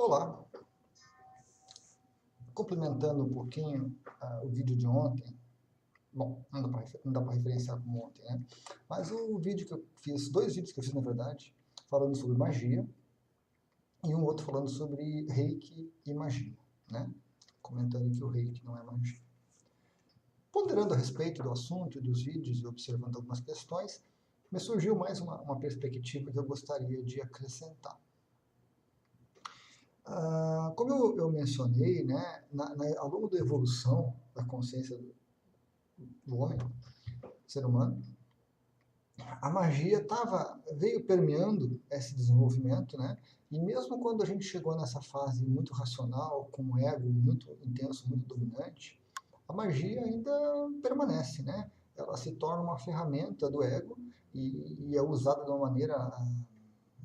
Olá, complementando um pouquinho o vídeo de ontem. Bom, não dá para referenciar como ontem, né? Mas o vídeo que eu fiz, dois vídeos que eu fiz na verdade, falando sobre magia e um outro falando sobre reiki e magia, né? Comentando que o reiki não é magia. Ponderando a respeito do assunto e dos vídeos e observando algumas questões, me surgiu mais uma perspectiva que eu gostaria de acrescentar. Como eu mencionei, né, ao longo da evolução da consciência do homem, ser humano, a magia veio permeando esse desenvolvimento, né? E mesmo quando a gente chegou nessa fase muito racional, com um ego muito intenso, muito dominante, a magia ainda permanece, né? Ela se torna uma ferramenta do ego e é usada de uma maneira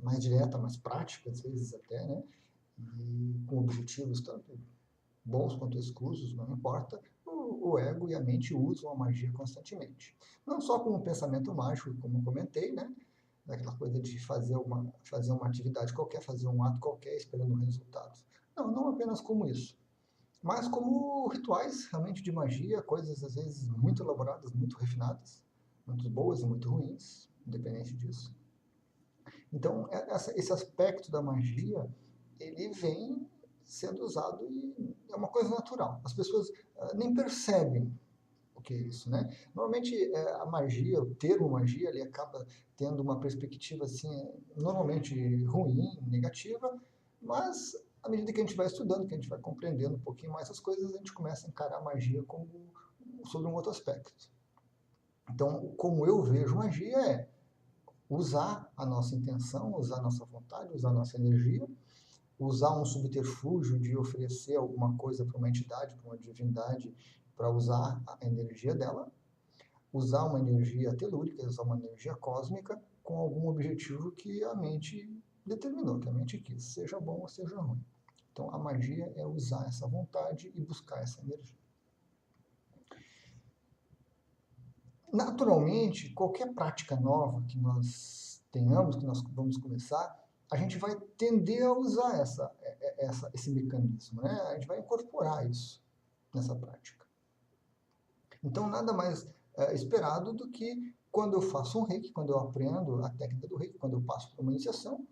mais direta, mais prática, às vezes até, né? E com objetivos tanto bons quanto escusos, não importa, o ego e a mente usam a magia constantemente. Não só como um pensamento mágico, como eu comentei, né? Daquela coisa de fazer uma atividade qualquer, fazer um ato qualquer esperando resultados. Não, não apenas como isso, mas como rituais realmente de magia, coisas às vezes muito elaboradas, muito refinadas, muito boas e muito ruins, independente disso. Então, esse aspecto da magia, ele vem sendo usado e é uma coisa natural. As pessoas nem percebem o que é isso, né? Normalmente a magia, o termo magia, ele acaba tendo uma perspectiva assim, normalmente ruim, negativa, mas à medida que a gente vai estudando, que a gente vai compreendendo um pouquinho mais as coisas, a gente começa a encarar a magia como sobre um outro aspecto. Então, como eu vejo magia é usar a nossa intenção, usar a nossa vontade, usar a nossa energia, usar um subterfúgio de oferecer alguma coisa para uma entidade, para uma divindade, para usar a energia dela, usar uma energia telúrica, usar uma energia cósmica com algum objetivo que a mente determinou, que a mente quis, seja bom ou seja ruim. Então a magia é usar essa vontade e buscar essa energia. Naturalmente, qualquer prática nova que nós tenhamos, que nós vamos começar, a gente vai tender a usar esse mecanismo, né? A gente vai incorporar isso nessa prática. Então, nada mais esperado do que quando eu faço um reiki, quando eu aprendo a técnica do reiki, quando eu passo por uma iniciação,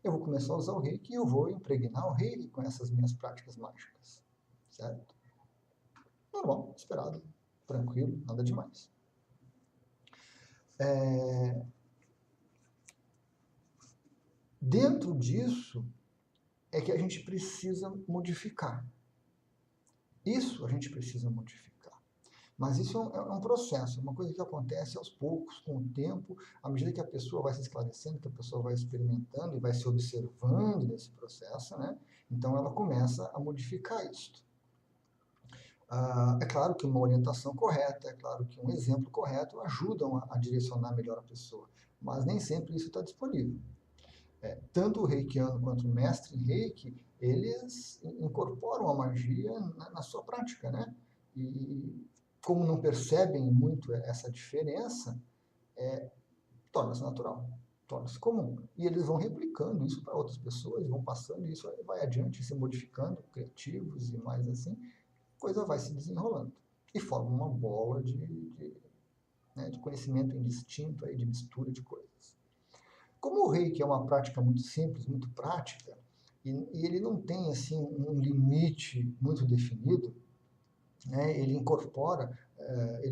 eu vou começar a usar o reiki e eu vou impregnar o reiki com essas minhas práticas mágicas, certo? Normal, esperado, tranquilo, nada demais. Dentro disso é que a gente precisa modificar. Isso a gente precisa modificar. Mas isso é um processo, uma coisa que acontece aos poucos, com o tempo, à medida que a pessoa vai se esclarecendo, que a pessoa vai experimentando e vai se observando nesse processo, né? Então ela começa a modificar isso. É claro que uma orientação correta, é claro que um exemplo correto ajudam a direcionar melhor a pessoa, mas nem sempre isso está disponível. Tanto o reikiano quanto o mestre em reiki, eles incorporam a magia na sua prática, né? E como não percebem muito essa diferença, torna-se natural, torna-se comum. E eles vão replicando isso para outras pessoas, vão passando, e isso vai adiante, se modificando, criativos e mais assim, a coisa vai se desenrolando. E forma uma bola de conhecimento indistinto, aí, de mistura de coisas. Como o reiki é uma prática muito simples, muito prática, e ele não tem assim um limite muito definido, né? Ele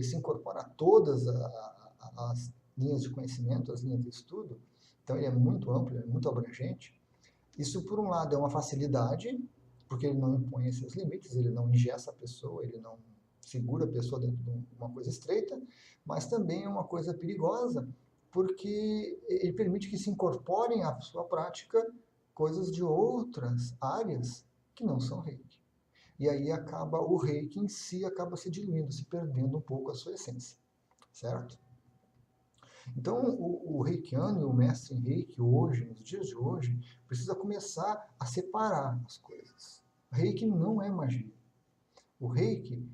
se incorpora a todas as linhas de conhecimento, as linhas de estudo, então ele é muito amplo, é muito abrangente. Isso, por um lado, é uma facilidade, porque ele não impõe esses limites, ele não engessa a pessoa, ele não segura a pessoa dentro de uma coisa estreita, mas também é uma coisa perigosa, porque ele permite que se incorporem à sua prática coisas de outras áreas que não são reiki. E aí o reiki em si acaba se diluindo, se perdendo um pouco a sua essência, certo? Então, o reikiano e o mestre em reiki hoje, nos dias de hoje, precisa começar a separar as coisas. O reiki não é magia. O reiki,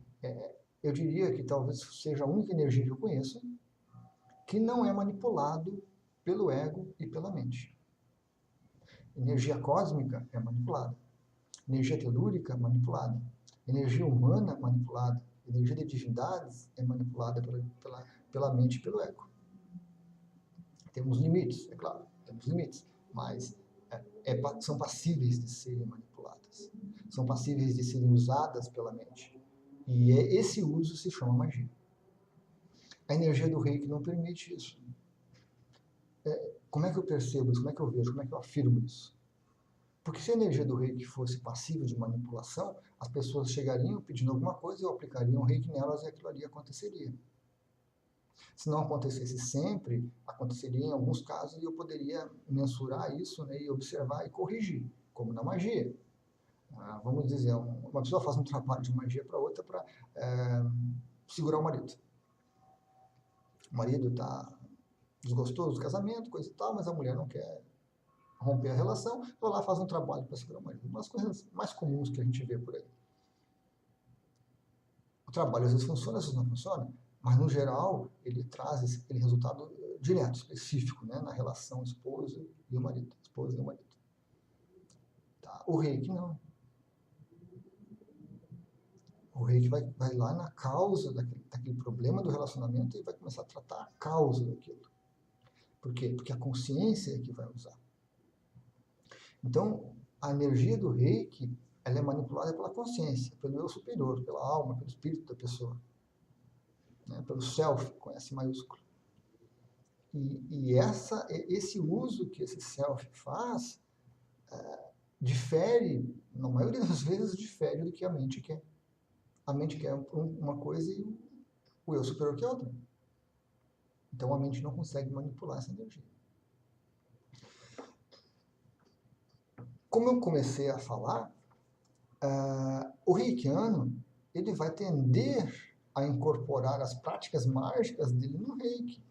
eu diria que talvez seja a única energia que eu conheço que não é manipulado pelo ego e pela mente. Energia cósmica é manipulada. Energia telúrica manipulada. Energia humana manipulada. Energia de divindades é manipulada pela mente e pelo ego. Temos limites, é claro, temos limites, mas são passíveis de serem manipuladas. São passíveis de serem usadas pela mente. E esse uso se chama magia. A energia do reiki não permite isso. Como é que eu percebo isso? Como é que eu vejo? Como é que eu afirmo isso? Porque se a energia do reiki fosse passiva de manipulação, as pessoas chegariam pedindo alguma coisa, eu aplicaria um reiki nelas e aquilo ali aconteceria. Se não acontecesse sempre, aconteceria em alguns casos e eu poderia mensurar isso, né, e observar e corrigir, como na magia. Vamos dizer, uma pessoa faz um trabalho de magia para outra para segurar o marido. O marido está desgostoso do casamento, coisa e tal, mas a mulher não quer romper a relação, ela lá faz um trabalho para segurar o marido. Uma das coisas mais comuns que a gente vê por aí. O trabalho às vezes funciona, às vezes não funciona, mas no geral ele traz aquele resultado direto, específico, né, na relação esposa e o marido. Esposa e o marido. Tá? O reiki não. O reiki vai lá na causa daquele problema do relacionamento e vai começar a tratar a causa daquilo. Por quê? Porque a consciência é que vai usar. Então, a energia do reiki, ela é manipulada pela consciência, pelo eu superior, pela alma, pelo espírito da pessoa, né? Pelo self, com S maiúsculo. E esse uso que esse self faz difere, na maioria das vezes, difere do que a mente quer. A mente quer uma coisa e o eu superior quer outra. Então, a mente não consegue manipular essa energia. Como eu comecei a falar, o reikiano ele vai tender a incorporar as práticas mágicas dele no reiki.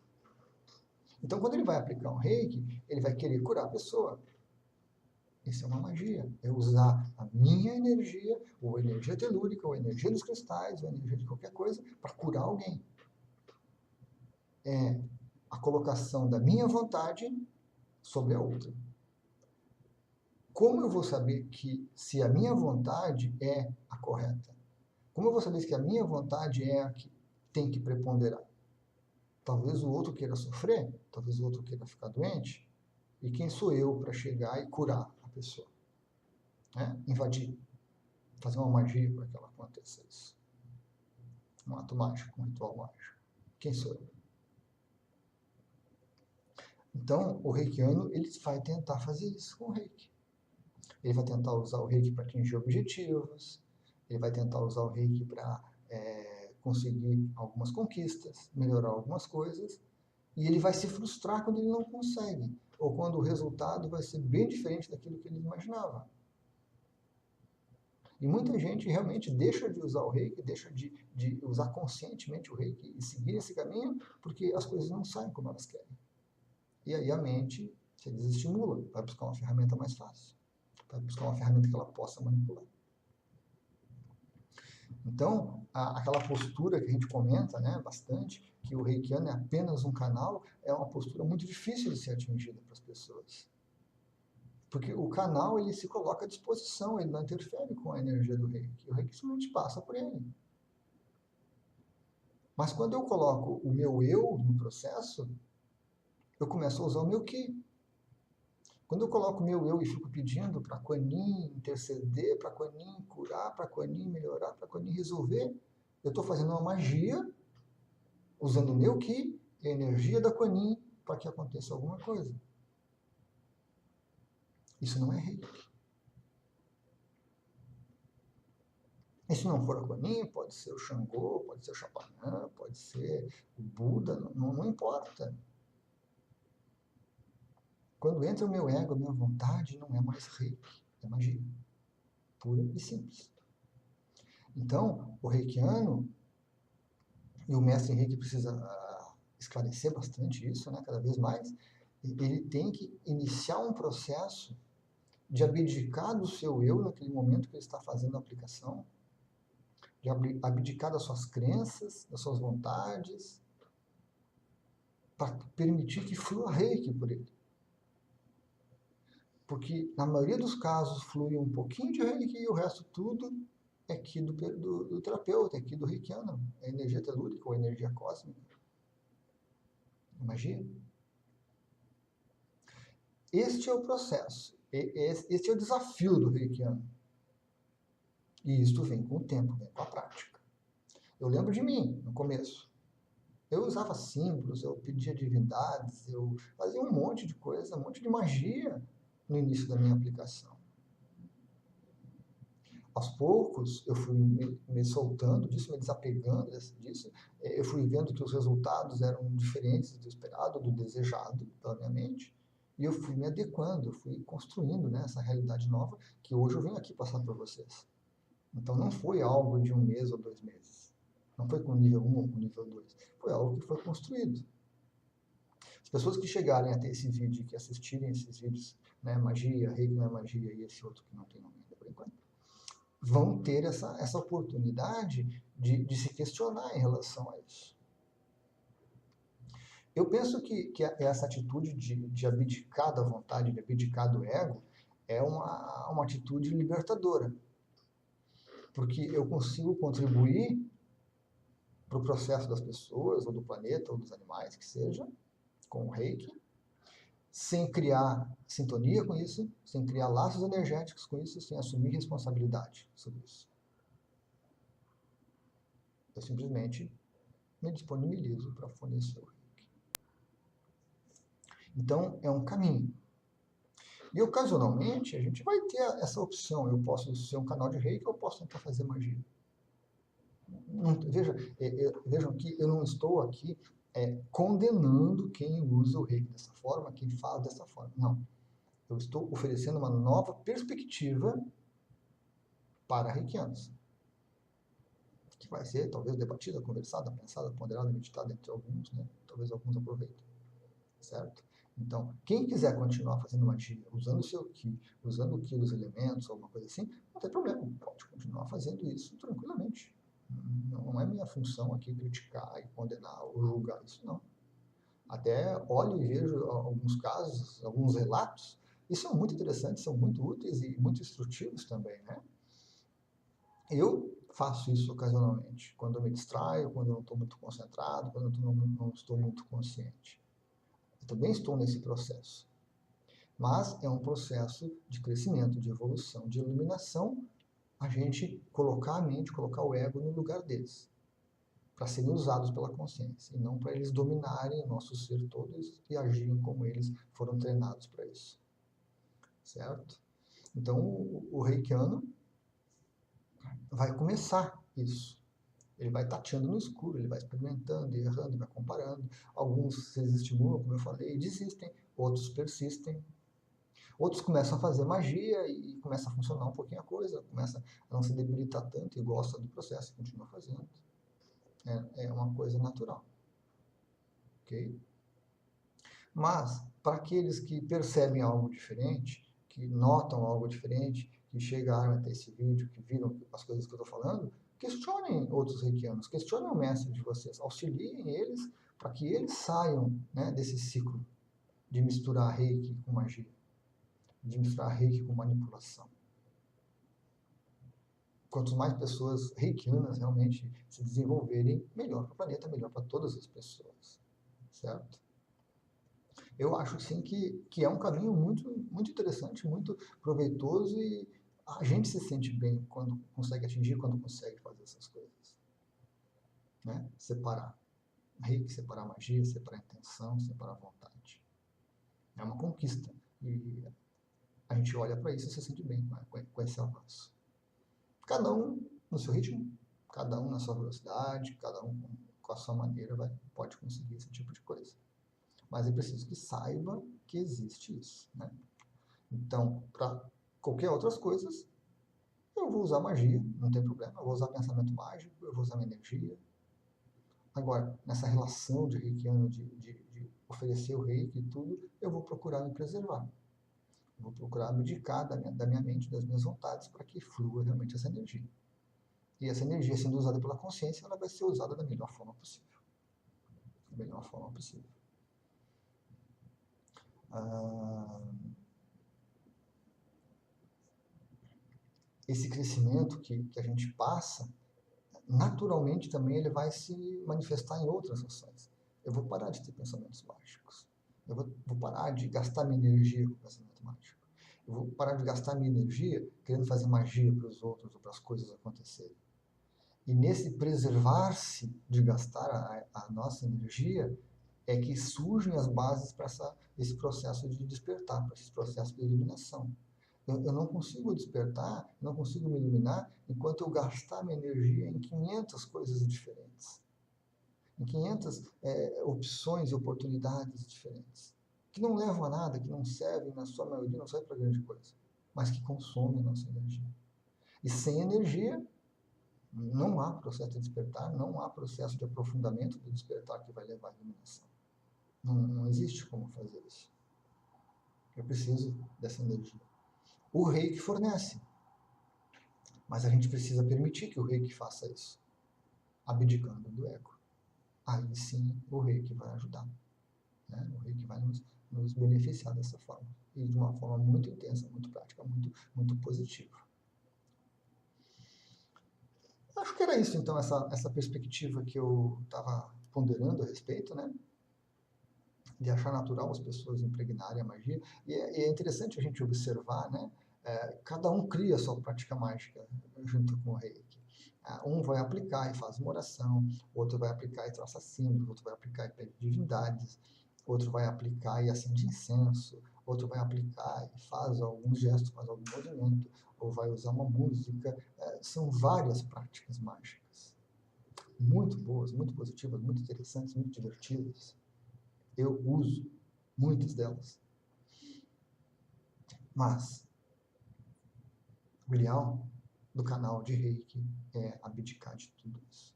Então, quando ele vai aplicar um reiki, ele vai querer curar a pessoa. Isso é uma magia. É usar a minha energia, ou a energia telúrica, ou a energia dos cristais, ou a energia de qualquer coisa, para curar alguém. É a colocação da minha vontade sobre a outra. Como eu vou saber se a minha vontade é a correta? Como eu vou saber que a minha vontade é a que tem que preponderar? Talvez o outro queira sofrer, talvez o outro queira ficar doente, e quem sou eu para chegar e curar a pessoa? Né? Invadir, fazer uma magia para que ela aconteça isso. Um ato mágico, um ritual mágico. Quem sou eu? Então, o reikiano ele vai tentar fazer isso com o reiki. Ele vai tentar usar o reiki para atingir objetivos, ele vai tentar usar o reiki para conseguir algumas conquistas, melhorar algumas coisas, e ele vai se frustrar quando ele não consegue, ou quando o resultado vai ser bem diferente daquilo que ele imaginava. E muita gente realmente deixa de usar o reiki, deixa de usar conscientemente o reiki e seguir esse caminho, porque as coisas não saem como elas querem. E aí a mente se desestimula, vai buscar uma ferramenta mais fácil, vai buscar uma ferramenta que ela possa manipular. Então, aquela postura que a gente comenta, né, bastante, que o reikiano é apenas um canal, é uma postura muito difícil de ser atingida para as pessoas. Porque o canal, ele se coloca à disposição, ele não interfere com a energia do reiki. O reiki simplesmente passa por ele. Mas quando eu coloco o meu eu no processo, eu começo a usar o meu ki. Quando eu coloco o meu eu e fico pedindo para a Kuan Yin interceder, para a Kuan Yin curar, para a Kuan Yin melhorar, para a Kuan Yin resolver, eu estou fazendo uma magia, usando o meu ki e a energia da Kuan Yin para que aconteça alguma coisa. Isso não é reiki. E se não for a Kuan Yin, pode ser o Xangô, pode ser o Chapanã, pode ser o Buda, não importa. Quando entra o meu ego, a minha vontade, não é mais reiki, é magia. Pura e simples. Então, o reikiano, e o mestre em reiki precisa esclarecer bastante isso, né, cada vez mais, ele tem que iniciar um processo de abdicar do seu eu naquele momento que ele está fazendo a aplicação, de abdicar das suas crenças, das suas vontades, para permitir que flua reiki por ele. Porque na maioria dos casos flui um pouquinho de reiki e o resto tudo é aqui do terapeuta, é aqui do reikiano, é energia telúrica ou energia cósmica, magia. Este é o processo, este é o desafio do reikiano. E isto vem com o tempo, vem com a prática. Eu lembro de mim, no começo. Eu usava símbolos, eu pedia divindades, eu fazia um monte de coisa, um monte de magia no início da minha aplicação. Aos poucos, eu fui me soltando disso, me desapegando disso. Eu fui vendo que os resultados eram diferentes do esperado, do desejado pela minha mente. E eu fui me adequando, eu fui construindo, né, essa realidade nova que hoje eu venho aqui passar para vocês. Então não foi algo de 1 mês ou 2 meses. Não foi com o nível 1 ou com o nível 2. Foi algo que foi construído. As pessoas que chegarem até esse vídeo, que assistirem esses vídeos, né, magia, reiki não é magia e esse outro que não tem nome ainda por enquanto, vão ter essa oportunidade de se questionar em relação a isso. Eu penso que essa atitude de abdicar da vontade, de abdicar do ego, é uma atitude libertadora. Porque eu consigo contribuir para o processo das pessoas, ou do planeta, ou dos animais, que seja, com o reiki, sem criar sintonia com isso, sem criar laços energéticos com isso, sem assumir responsabilidade sobre isso. Eu simplesmente me disponibilizo para fornecer o reiki. Então, é um caminho. E ocasionalmente a gente vai ter essa opção. Eu posso ser um canal de reiki ou eu posso tentar fazer magia. Vejam que eu não estou aqui condenando quem usa o reiki dessa forma, quem faz dessa forma. Não. Eu estou oferecendo uma nova perspectiva para reikianos, que vai ser talvez debatida, conversada, pensada, ponderada, meditada entre alguns, né? Talvez alguns aproveitem, certo? Então, quem quiser continuar fazendo magia, usando o seu ki, usando o ki dos elementos, alguma coisa assim, não tem problema, pode continuar fazendo isso tranquilamente. Não é minha função aqui criticar e condenar ou julgar isso, não. Até olho e vejo alguns casos, alguns relatos, e são muito interessantes, são muito úteis e muito instrutivos também, né? Eu faço isso ocasionalmente, quando eu me distraio, quando eu não estou muito concentrado, quando eu não estou muito consciente. Eu também estou nesse processo. Mas é um processo de crescimento, de evolução, de iluminação, a gente colocar a mente, colocar o ego no lugar deles, para serem usados pela consciência, e não para eles dominarem o nosso ser todos e agirem como eles foram treinados para isso. Certo? Então, o reikiano vai começar isso. Ele vai tateando no escuro, ele vai experimentando, errando, vai comparando. Alguns se estimulam, como eu falei, e desistem, outros persistem. Outros começam a fazer magia e começa a funcionar um pouquinho a coisa, começa a não se debilitar tanto e gosta do processo e continua fazendo. É uma coisa natural. Ok? Mas, para aqueles que percebem algo diferente, que notam algo diferente, que chegaram até esse vídeo, que viram as coisas que eu estou falando, questionem outros reikianos, questionem o mestre de vocês, auxiliem eles para que eles saiam, né, desse ciclo de misturar reiki com magia, de misturar reiki com manipulação. Quanto mais pessoas reikianas realmente se desenvolverem, melhor para o planeta, melhor para todas as pessoas, certo? Eu acho sim que é um caminho muito, muito interessante, muito proveitoso e a gente se sente bem quando consegue atingir, quando consegue fazer essas coisas. Né? Separar reiki, separar magia, separar intenção, separar vontade. É uma conquista e a gente olha para isso e se sente bem com esse avanço. Cada um no seu ritmo, cada um na sua velocidade, cada um com a sua maneira pode conseguir esse tipo de coisa. Mas é preciso que saiba que existe isso, né? Então, para qualquer outras coisas, eu vou usar magia, não tem problema. Eu vou usar pensamento mágico, eu vou usar minha energia. Agora, nessa relação de reikiano, de oferecer o reiki e tudo, eu vou procurar me preservar. Eu vou procurar abdicar da minha mente, das minhas vontades, para que flua realmente essa energia. E essa energia, sendo usada pela consciência, ela vai ser usada da melhor forma possível. Da melhor forma possível. esse crescimento que a gente passa, naturalmente também ele vai se manifestar em outras ações. Eu vou parar de ter pensamentos mágicos. Eu vou parar de gastar minha energia com pensamento mágico. Eu vou parar de gastar minha energia querendo fazer magia para os outros ou para as coisas acontecerem. E nesse preservar-se de gastar a nossa energia, é que surgem as bases para esse processo de despertar, para esse processo de iluminação. Eu não consigo despertar, não consigo me iluminar enquanto eu gastar minha energia em 500 coisas diferentes, em 500 opções e oportunidades diferentes, que não levam a nada, que não servem, na sua maioria, não servem para grande coisa, mas que consomem a nossa energia. E sem energia, não há processo de despertar, não há processo de aprofundamento do despertar que vai levar à iluminação. Não existe como fazer isso. Eu preciso dessa energia. O reiki fornece, mas a gente precisa permitir que o reiki faça isso, abdicando do ego. Aí sim o reiki vai ajudar. Né? O reiki vai nos beneficiar dessa forma. E de uma forma muito intensa, muito prática, muito positiva. Acho que era isso, então, essa perspectiva que eu estava ponderando a respeito, né? De achar natural as pessoas impregnarem a magia. E é interessante a gente observar, né? Cada um cria a sua prática mágica junto com o reiki. Um vai aplicar e faz uma oração, outro vai aplicar e traça símbolos, outro vai aplicar e pede divindades, outro vai aplicar e acende incenso, outro vai aplicar e faz alguns gestos, faz algum movimento, ou vai usar uma música. São várias práticas mágicas, muito boas, muito positivas, muito interessantes, muito divertidas. Eu uso muitas delas. Mas o ideal do canal de reiki é abdicar de tudo isso.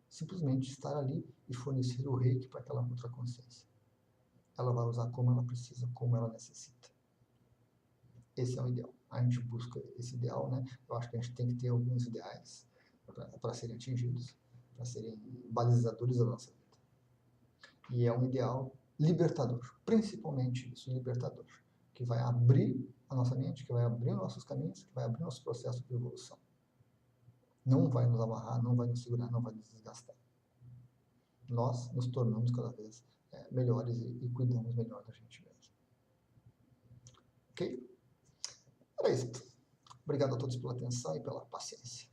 Simplesmente estar ali e fornecer o reiki para aquela outra consciência. Ela vai usar como ela precisa, como ela necessita. Esse é o ideal. A gente busca esse ideal, né? Eu acho que a gente tem que ter alguns ideais para serem atingidos, para serem balizadores da nossa vida. E é um ideal libertador, principalmente isso, libertador, que vai abrir a nossa mente, que vai abrir nossos caminhos, que vai abrir nosso processo de evolução. Não vai nos amarrar, não vai nos segurar, não vai nos desgastar. Nós nos tornamos cada vez melhores e cuidamos melhor da gente mesmo. Ok? Era isso. Obrigado a todos pela atenção e pela paciência.